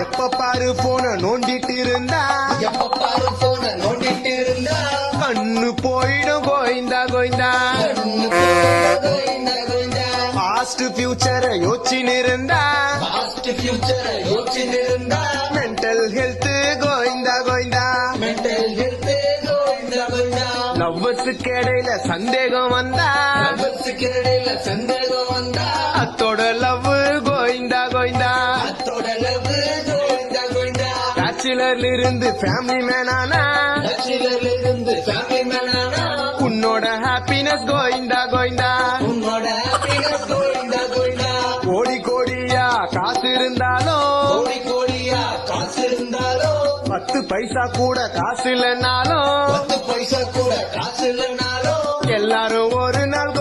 எப்ப பாரு போன நோண்டிட்டு இருந்தா கண்ணு போயிடும் கோயிந்தா கோயிந்தா பாஸ்ட் ஃபியூச்சரை யோசிச்சு இருந்தா மென்டல் ஹெல்த் கோயிந்தா கோயிந்தா லவ்வர்ஸுக்கு இடையில சந்தேகம் வந்தா அத்தோட லவ் கோயிந்தா கோயிந்தா பேச்சுலர்ல இருந்து ஃபேமிலி மேனானா உன்னோட ஹாப்பினஸ் கோயிந்தா கோயிந்தா கோடி கோடியா காசு இருந்தாலும் 10 பைசா கூட காசு இல்லைனாலும் எல்லாரும் ஒரு நாள்